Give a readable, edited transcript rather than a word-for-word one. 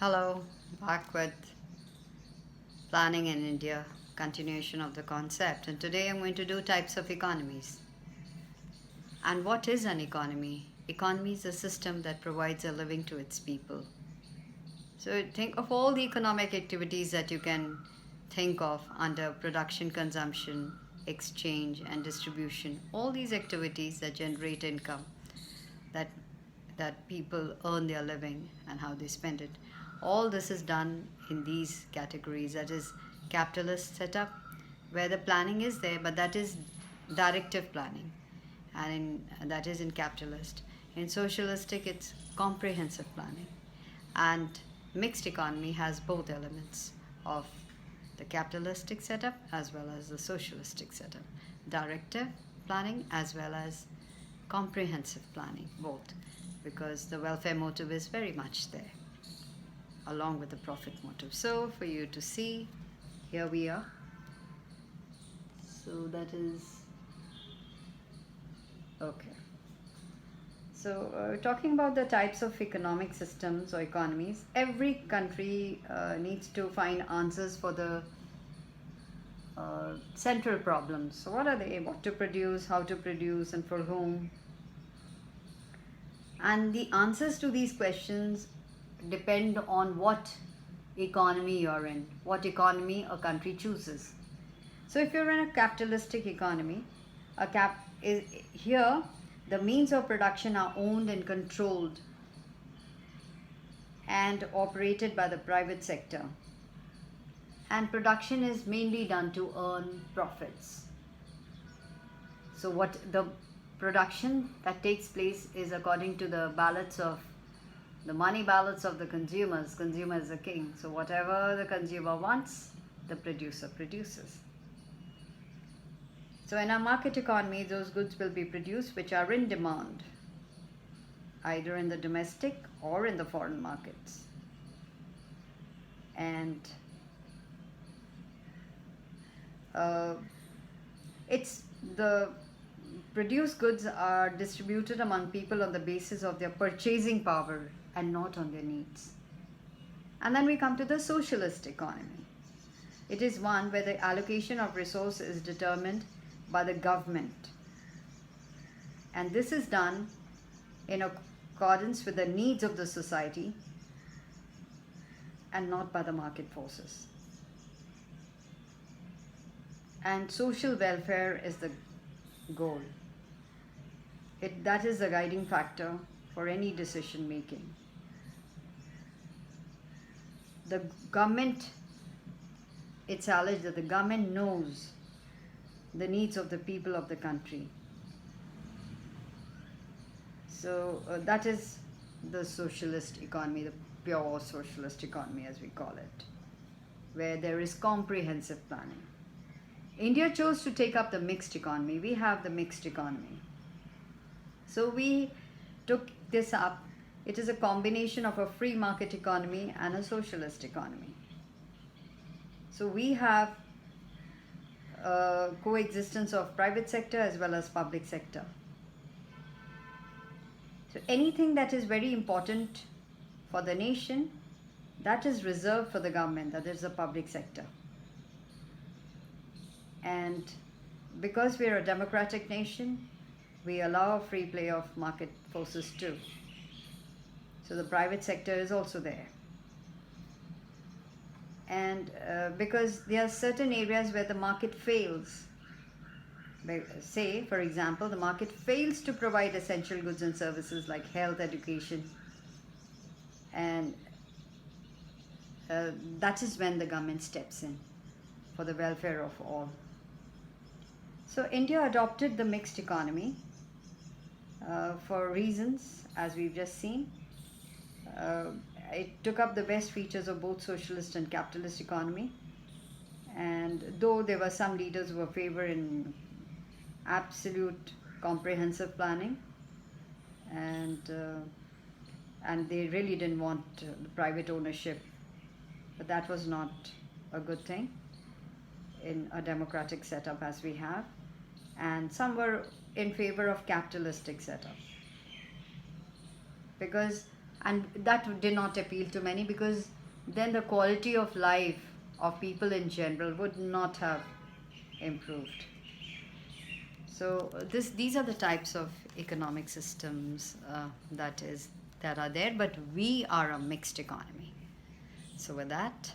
Hello, back with Planning in India, continuation of the concept. And today I'm going to do types of economies. And what is an economy? Economy is a system that provides a living to its people. So think of all the economic activities that you can think of under production, consumption, exchange, and distribution. All these activities that generate income, that people earn their living and how they spend it. All this is done in these categories. That is capitalist setup, where the planning is there, but that is directive planning, that is in capitalist. In socialistic, it's comprehensive planning, and mixed economy has both elements of the capitalistic setup as well as the socialistic setup, directive planning as well as comprehensive planning, both, because the welfare motive is very much there along with the profit motive. So for you to see, here we are. So that is okay. So talking about the types of economic systems or economies, every country needs to find answers for the central problems. So what are they? What to produce, how to produce, and for whom? And the answers to these questions depend on what economy you're in, what economy a country chooses. So if you're in a capitalistic economy, here the means of production are owned and controlled and operated by the private sector. And production is mainly done to earn profits. So what the production that takes place is according to the money ballots of the consumers. Consumer is the king. So whatever the consumer wants, the producer produces. So in a market economy, those goods will be produced which are in demand, either in the domestic or in the foreign markets. And it's the produced goods are distributed among people on the basis of their purchasing power and not on their needs. And then we come to the socialist economy. It is one where the allocation of resources is determined by the government. And this is done in accordance with the needs of the society and not by the market forces. And social welfare is the goal. That is the guiding factor for any decision making. The government, it's alleged that the government knows the needs of the people of the country. So that is the socialist economy, the pure socialist economy as we call it, where there is comprehensive planning. India chose to take up the mixed economy. We have the mixed economy. So we took this up. It is a combination of a free market economy and a socialist economy. So we have coexistence of private sector as well as public sector. So anything that is very important for the nation, that is reserved for the government, that is the public sector. And because we are a democratic nation, we allow a free play of market forces too. So the private sector is also there. And because there are certain areas where the market fails. Say, for example, the market fails to provide essential goods and services like health, education, and that is when the government steps in for the welfare of all. So India adopted the mixed economy for reasons, as we've just seen. It took up the best features of both socialist and capitalist economy. And though there were some leaders who were favoring absolute comprehensive planning, and they really didn't want the private ownership, but that was not a good thing in a democratic setup as we have. And some were in favor of capitalistic setup, because And that did not appeal to many, because then the quality of life of people in general would not have improved. So these are the types of economic systems that are there, but we are a mixed economy. So with that,